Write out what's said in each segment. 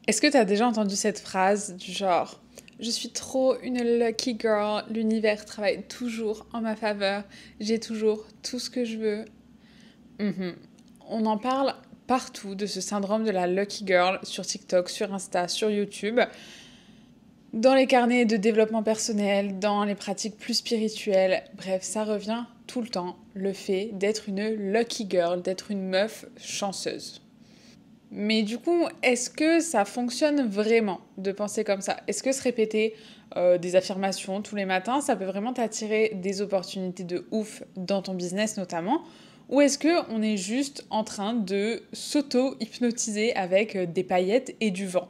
Est-ce que tu as déjà entendu cette phrase du genre «Je suis trop une lucky girl, l'univers travaille toujours en ma faveur, j'ai toujours tout ce que je veux». On en parle partout de ce syndrome de la lucky girl sur TikTok, sur Insta, sur YouTube, dans les carnets de développement personnel, dans les pratiques plus spirituelles. Bref, ça revient tout le temps, le fait d'être une lucky girl, d'être une meuf chanceuse. Mais du coup, est-ce que ça fonctionne vraiment de penser comme ça? Est-ce que se répéter des affirmations tous les matins, ça peut vraiment t'attirer des opportunités de ouf dans ton business notamment? Ou est-ce qu'on est juste en train de s'auto-hypnotiser avec des paillettes et du vent?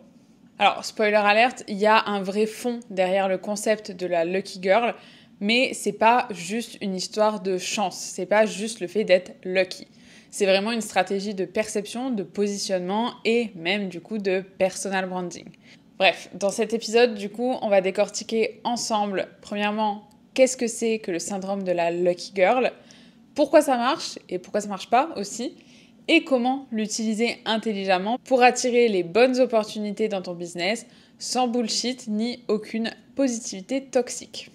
Alors, spoiler alerte, il y a un vrai fond derrière le concept de la lucky girl, mais c'est pas juste une histoire de chance, c'est pas juste le fait d'être lucky. C'est vraiment une stratégie de perception, de positionnement et même du coup de personal branding. Bref, dans cet épisode, du coup, on va décortiquer ensemble, premièrement, qu'est-ce que c'est que le syndrome de la lucky girl, pourquoi ça marche et pourquoi ça marche pas aussi, et comment l'utiliser intelligemment pour attirer les bonnes opportunités dans ton business sans bullshit ni aucune positivité toxique.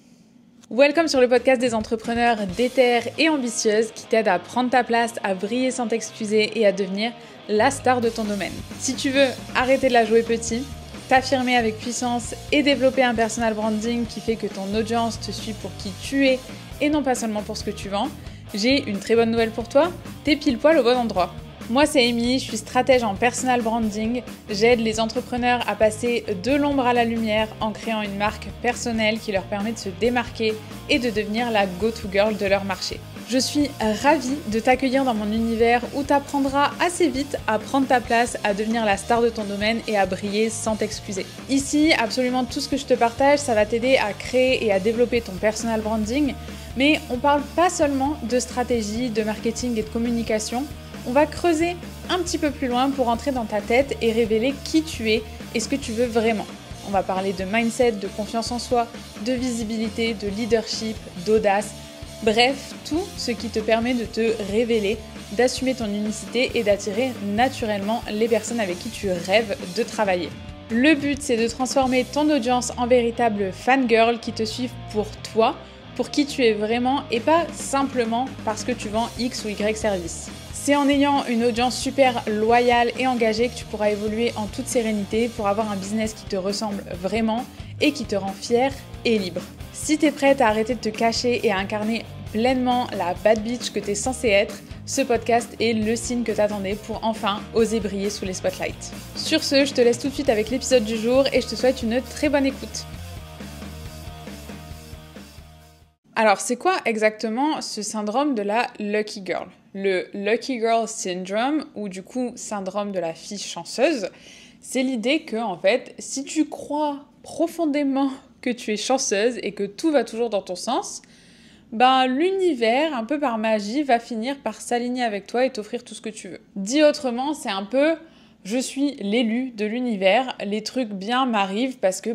Welcome sur le podcast des entrepreneurs déter et ambitieuses qui t'aident à prendre ta place, à briller sans t'excuser et à devenir la star de ton domaine. Si tu veux arrêter de la jouer petit, t'affirmer avec puissance et développer un personal branding qui fait que ton audience te suit pour qui tu es et non pas seulement pour ce que tu vends, j'ai une très bonne nouvelle pour toi, t'es pile poil au bon endroit. Moi c'est Amy, je suis stratège en personal branding, j'aide les entrepreneurs à passer de l'ombre à la lumière en créant une marque personnelle qui leur permet de se démarquer et de devenir la go-to girl de leur marché. Je suis ravie de t'accueillir dans mon univers où tu apprendras assez vite à prendre ta place, à devenir la star de ton domaine et à briller sans t'excuser. Ici, absolument tout ce que je te partage, ça va t'aider à créer et à développer ton personal branding, mais on parle pas seulement de stratégie, de marketing et de communication. On va creuser un petit peu plus loin pour entrer dans ta tête et révéler qui tu es et ce que tu veux vraiment. On va parler de mindset, de confiance en soi, de visibilité, de leadership, d'audace. Bref, tout ce qui te permet de te révéler, d'assumer ton unicité et d'attirer naturellement les personnes avec qui tu rêves de travailler. Le but, c'est de transformer ton audience en véritable fangirl qui te suivent pour toi, pour qui tu es vraiment et pas simplement parce que tu vends X ou Y service. C'est en ayant une audience super loyale et engagée que tu pourras évoluer en toute sérénité pour avoir un business qui te ressemble vraiment et qui te rend fière et libre. Si t'es prête à arrêter de te cacher et à incarner pleinement la bad bitch que t'es censée être, ce podcast est le signe que t'attendais pour enfin oser briller sous les spotlights. Sur ce, je te laisse tout de suite avec l'épisode du jour et je te souhaite une très bonne écoute. Alors, c'est quoi exactement ce syndrome de la lucky girl? Le lucky girl syndrome, ou du coup syndrome de la fille chanceuse, c'est l'idée que, en fait, si tu crois profondément que tu es chanceuse et que tout va toujours dans ton sens, ben l'univers, un peu par magie, va finir par s'aligner avec toi et t'offrir tout ce que tu veux. Dit autrement, c'est un peu je suis l'élu de l'univers, les trucs bien m'arrivent parce que,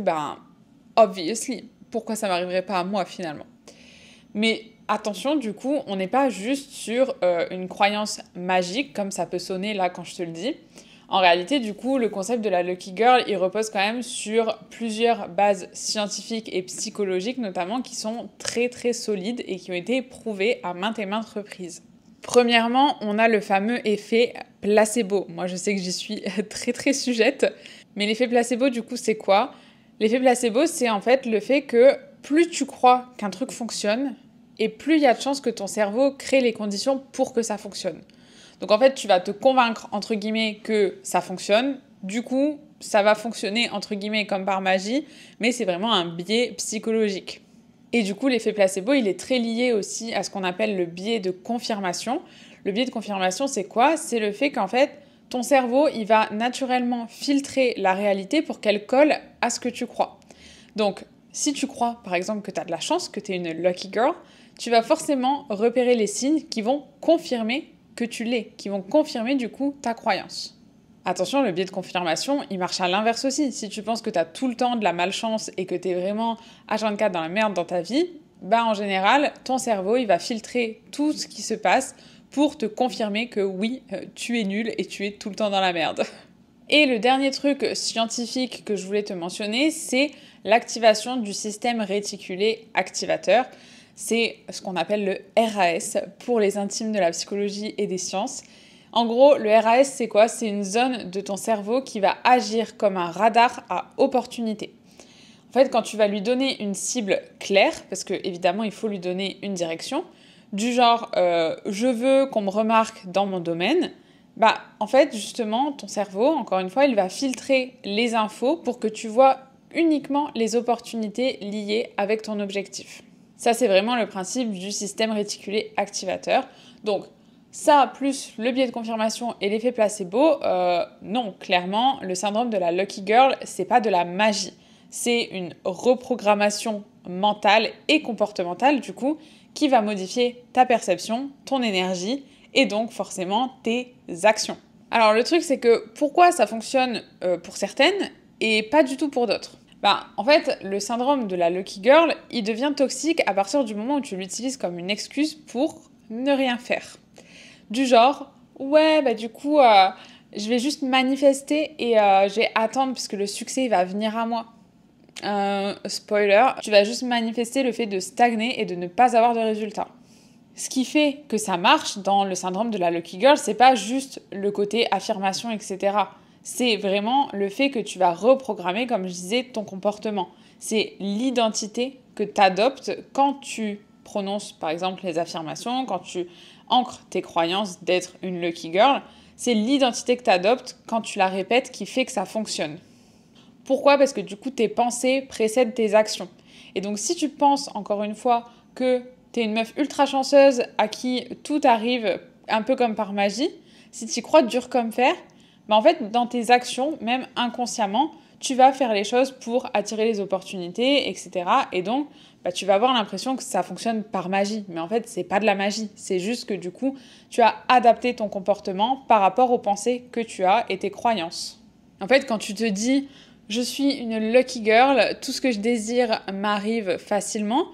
obviously, pourquoi ça m'arriverait pas à moi finalement? Mais attention, du coup, on n'est pas juste sur une croyance magique, comme ça peut sonner là quand je te le dis. En réalité, du coup, le concept de la lucky girl, il repose quand même sur plusieurs bases scientifiques et psychologiques, notamment, qui sont très très solides et qui ont été prouvées à maintes et maintes reprises. Premièrement, on a le fameux effet placebo. Moi, je sais que j'y suis très très sujette, mais l'effet placebo, du coup, c'est quoi? L'effet placebo, c'est en fait le fait que plus tu crois qu'un truc fonctionne, et plus il y a de chances que ton cerveau crée les conditions pour que ça fonctionne. Donc en fait, tu vas te convaincre, entre guillemets, que ça fonctionne. Du coup, ça va fonctionner, entre guillemets, comme par magie, mais c'est vraiment un biais psychologique. Et du coup, l'effet placebo, il est très lié aussi à ce qu'on appelle le biais de confirmation. Le biais de confirmation, c'est quoi? C'est le fait qu'en fait, ton cerveau, il va naturellement filtrer la réalité pour qu'elle colle à ce que tu crois. Donc, si tu crois, par exemple, que tu as de la chance, que tu es une lucky girl, tu vas forcément repérer les signes qui vont confirmer que tu l'es, qui vont confirmer du coup ta croyance. Attention, le biais de confirmation, il marche à l'inverse aussi. Si tu penses que tu as tout le temps de la malchance et que tu es vraiment H24 dans la merde dans ta vie, en général, ton cerveau, il va filtrer tout ce qui se passe pour te confirmer que oui, tu es nul et tu es tout le temps dans la merde. Et le dernier truc scientifique que je voulais te mentionner, c'est l'activation du système réticulé activateur. C'est ce qu'on appelle le RAS pour les intimes de la psychologie et des sciences. En gros, le RAS, c'est quoi? C'est une zone de ton cerveau qui va agir comme un radar à opportunité. En fait, quand tu vas lui donner une cible claire, parce que évidemment, il faut lui donner une direction, du genre je veux qu'on me remarque dans mon domaine, bah en fait, justement, ton cerveau, encore une fois, il va filtrer les infos pour que tu vois uniquement les opportunités liées avec ton objectif. Ça, c'est vraiment le principe du système réticulé activateur. Donc, ça, plus le biais de confirmation et l'effet placebo, non, clairement, le syndrome de la Lucky Girl, c'est pas de la magie. C'est une reprogrammation mentale et comportementale, du coup, qui va modifier ta perception, ton énergie et donc forcément tes actions. Alors, le truc, c'est que pourquoi ça fonctionne pour certaines et pas du tout pour d'autres? En fait, le syndrome de la Lucky Girl, il devient toxique à partir du moment où tu l'utilises comme une excuse pour ne rien faire. Du genre, ouais, du coup, je vais juste manifester et je vais attendre parce que le succès il va venir à moi. Spoiler, tu vas juste manifester le fait de stagner et de ne pas avoir de résultats. Ce qui fait que ça marche dans le syndrome de la Lucky Girl, c'est pas juste le côté affirmation, etc. C'est vraiment le fait que tu vas reprogrammer, comme je disais, ton comportement. C'est l'identité que tu adoptes quand tu prononces, par exemple, les affirmations, quand tu ancres tes croyances d'être une Lucky Girl. C'est l'identité que tu adoptes quand tu la répètes qui fait que ça fonctionne. Pourquoi? Parce que du coup, tes pensées précèdent tes actions. Et donc, si tu penses, encore une fois, que tu es une meuf ultra chanceuse à qui tout arrive un peu comme par magie, si tu y crois dur comme fer, en fait, dans tes actions, même inconsciemment, tu vas faire les choses pour attirer les opportunités, etc. Et donc, tu vas avoir l'impression que ça fonctionne par magie. Mais en fait, c'est pas de la magie. C'est juste que du coup, tu as adapté ton comportement par rapport aux pensées que tu as et tes croyances. En fait, quand tu te dis « je suis une lucky girl, tout ce que je désire m'arrive facilement »,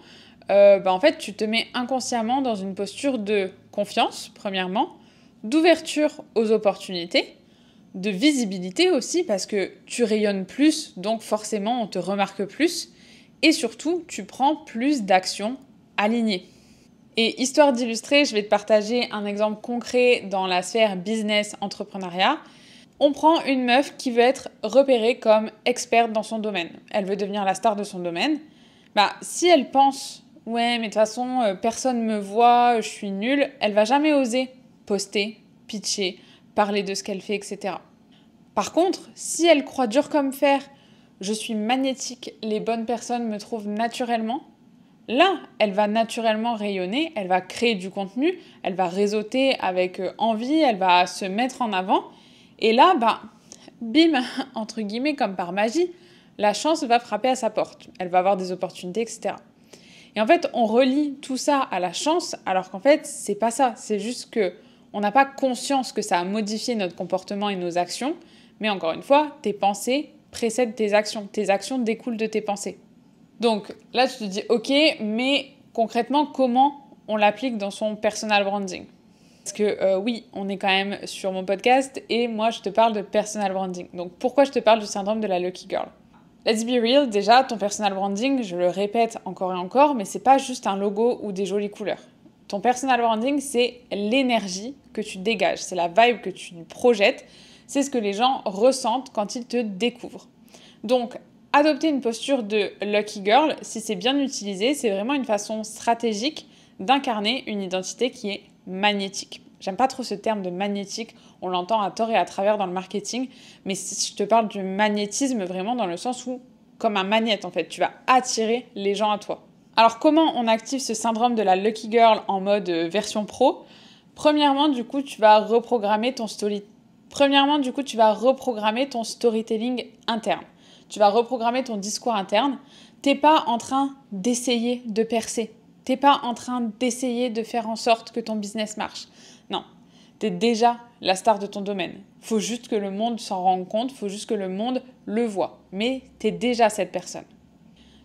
en fait, tu te mets inconsciemment dans une posture de confiance, premièrement, d'ouverture aux opportunités, de visibilité aussi, parce que tu rayonnes plus, donc forcément, on te remarque plus, et surtout, tu prends plus d'actions alignées. Et histoire d'illustrer, je vais te partager un exemple concret dans la sphère business entrepreneuriat. On prend une meuf qui veut être repérée comme experte dans son domaine. Elle veut devenir la star de son domaine. Si elle pense « ouais, mais de toute façon, personne me voit, je suis nulle », elle va jamais oser poster, pitcher, parler de ce qu'elle fait, etc. Par contre, si elle croit dur comme fer « je suis magnétique, les bonnes personnes me trouvent naturellement », là, elle va naturellement rayonner, elle va créer du contenu, elle va réseauter avec envie, elle va se mettre en avant. Et là, bim, entre guillemets, comme par magie, la chance va frapper à sa porte. Elle va avoir des opportunités, etc. Et en fait, on relie tout ça à la chance, alors qu'en fait, c'est pas ça. C'est juste que on n'a pas conscience que ça a modifié notre comportement et nos actions. Mais encore une fois, tes pensées précèdent tes actions. Tes actions découlent de tes pensées. Donc là, tu te dis, ok, mais concrètement, comment on l'applique dans son personal branding? Parce que oui, on est quand même sur mon podcast et moi, je te parle de personal branding. Donc pourquoi je te parle du syndrome de la Lucky Girl? Let's be real, déjà, ton personal branding, je le répète encore et encore, mais c'est pas juste un logo ou des jolies couleurs. Ton personal branding, c'est l'énergie que tu dégages, c'est la vibe que tu projettes, c'est ce que les gens ressentent quand ils te découvrent. Donc, adopter une posture de Lucky Girl, si c'est bien utilisé, c'est vraiment une façon stratégique d'incarner une identité qui est magnétique. J'aime pas trop ce terme de magnétique, on l'entend à tort et à travers dans le marketing, mais si je te parle du magnétisme vraiment dans le sens où, comme un magnet en fait, tu vas attirer les gens à toi. Alors comment on active ce syndrome de la Lucky Girl en mode version pro? Premièrement, du coup, tu vas reprogrammer ton storytelling interne. Tu vas reprogrammer ton discours interne. T'es pas en train d'essayer de percer. T'es pas en train d'essayer de faire en sorte que ton business marche. Non, t'es déjà la star de ton domaine. Faut juste que le monde s'en rende compte, faut juste que le monde le voit. Mais t'es déjà cette personne.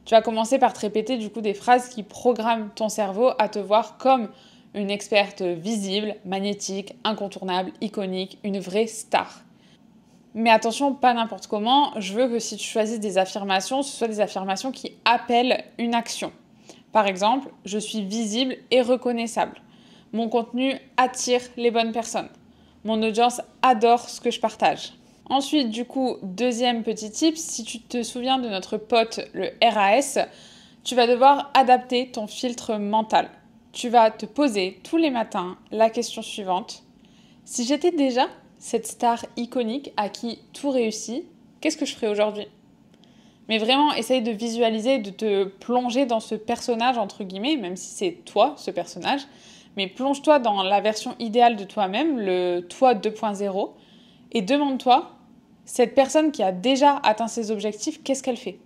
Tu vas commencer par te répéter du coup des phrases qui programment ton cerveau à te voir comme une experte visible, magnétique, incontournable, iconique, une vraie star. Mais attention, pas n'importe comment. Je veux que si tu choisis des affirmations, ce soit des affirmations qui appellent une action. Par exemple, je suis visible et reconnaissable. Mon contenu attire les bonnes personnes. Mon audience adore ce que je partage. Ensuite, du coup, deuxième petit tip, si tu te souviens de notre pote, le RAS, tu vas devoir adapter ton filtre mental. Tu vas te poser tous les matins la question suivante. Si j'étais déjà cette star iconique à qui tout réussit, qu'est-ce que je ferais aujourd'hui ? Mais vraiment, essaye de visualiser, de te plonger dans ce personnage, entre guillemets, même si c'est toi, ce personnage. Mais plonge-toi dans la version idéale de toi-même, le toi 2.0, et demande-toi, cette personne qui a déjà atteint ses objectifs, qu'est-ce qu'elle fait ?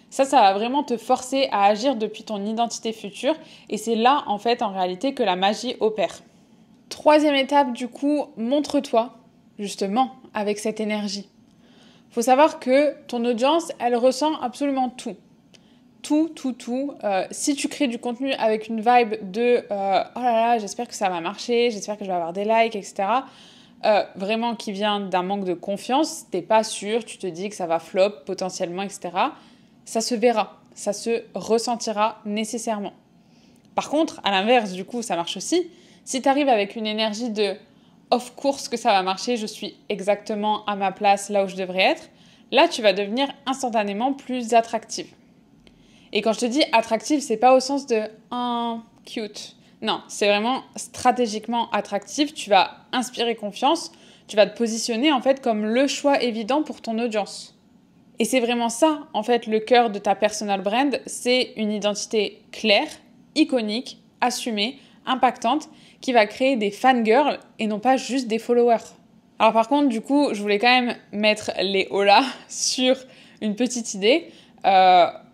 Ça va vraiment te forcer à agir depuis ton identité future, et c'est là, en fait, en réalité, que la magie opère. Troisième étape, du coup, montre-toi, justement, avec cette énergie. Faut savoir que ton audience, elle ressent absolument tout. Tout. Si tu crées du contenu avec une vibe de oh là là, j'espère que ça va marcher, j'espère que je vais avoir des likes, etc. Vraiment qui vient d'un manque de confiance, t'es pas sûr, tu te dis que ça va flop potentiellement, etc. Ça se verra, ça se ressentira nécessairement. Par contre, à l'inverse, du coup, ça marche aussi. Si tu arrives avec une énergie de of course que ça va marcher, je suis exactement à ma place là où je devrais être, là tu vas devenir instantanément plus attractive. Et quand je te dis attractive, c'est pas au sens de cute. Non, c'est vraiment stratégiquement attractive. Tu vas inspirer confiance, tu vas te positionner en fait comme le choix évident pour ton audience. Et c'est vraiment ça, en fait, le cœur de ta personal brand, c'est une identité claire, iconique, assumée, impactante, qui va créer des fangirls et non pas juste des followers. Alors par contre, du coup, je voulais quand même mettre les holas sur une petite idée.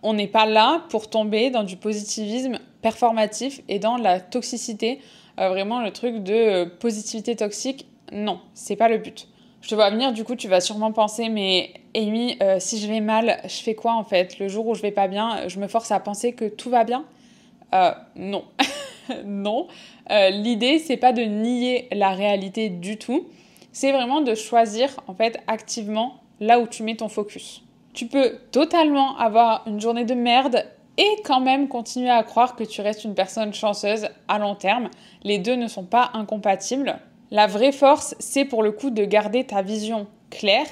On n'est pas là pour tomber dans du positivisme performatif et dans la toxicité. Vraiment le truc de positivité toxique, non, c'est pas le but. Je te vois venir, du coup, tu vas sûrement penser, mais Amy, si je vais mal, je fais quoi en fait ? Le jour où je vais pas bien, je me force à penser que tout va bien ? Non. Non. L'idée, c'est pas de nier la réalité du tout. C'est vraiment de choisir, en fait, activement là où tu mets ton focus. Tu peux totalement avoir une journée de merde et quand même continuer à croire que tu restes une personne chanceuse à long terme. Les deux ne sont pas incompatibles. La vraie force, c'est pour le coup de garder ta vision claire,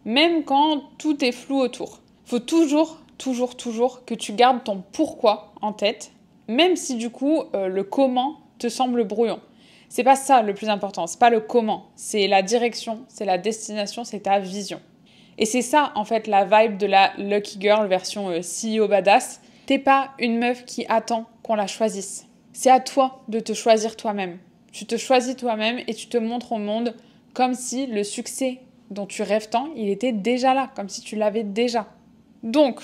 même quand tout est flou autour. Faut toujours que tu gardes ton pourquoi en tête, même si du coup le comment te semble brouillon. C'est pas ça le plus important, c'est pas le comment, c'est la direction, c'est la destination, c'est ta vision. Et c'est ça en fait la vibe de la Lucky Girl version CEO badass. T'es pas une meuf qui attend qu'on la choisisse. C'est à toi de te choisir toi-même. Tu te choisis toi-même et tu te montres au monde comme si le succès dont tu rêves tant, il était déjà là, comme si tu l'avais déjà. Donc,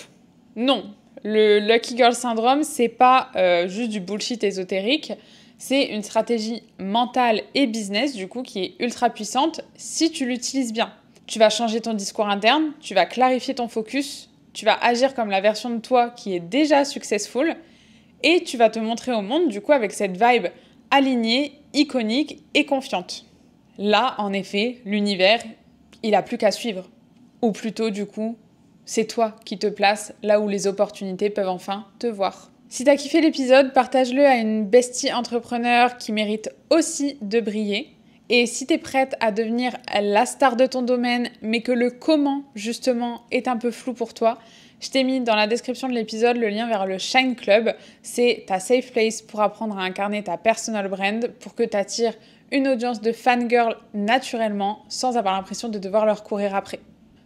non, le Lucky Girl Syndrome, c'est pas juste du bullshit ésotérique, c'est une stratégie mentale et business, du coup, qui est ultra puissante si tu l'utilises bien. Tu vas changer ton discours interne, tu vas clarifier ton focus, tu vas agir comme la version de toi qui est déjà successful et tu vas te montrer au monde, du coup, avec cette vibe alignée, iconique et confiante. Là, en effet, l'univers, il a plus qu'à suivre. Ou plutôt, du coup, c'est toi qui te places là où les opportunités peuvent enfin te voir. Si t'as kiffé l'épisode, partage-le à une bestie entrepreneur qui mérite aussi de briller. Et si t'es prête à devenir la star de ton domaine, mais que le comment, justement, est un peu flou pour toi, je t'ai mis dans la description de l'épisode le lien vers le Shine Club. C'est ta safe place pour apprendre à incarner ta personal brand, pour que t'attires une audience de fangirl naturellement, sans avoir l'impression de devoir leur courir après.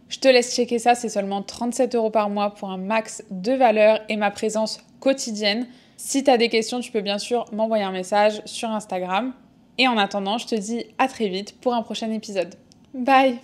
Je te laisse checker ça, c'est seulement 37 € par mois pour un max de valeur et ma présence quotidienne. Si tu as des questions, tu peux bien sûr m'envoyer un message sur Instagram. Et en attendant, je te dis à très vite pour un prochain épisode. Bye!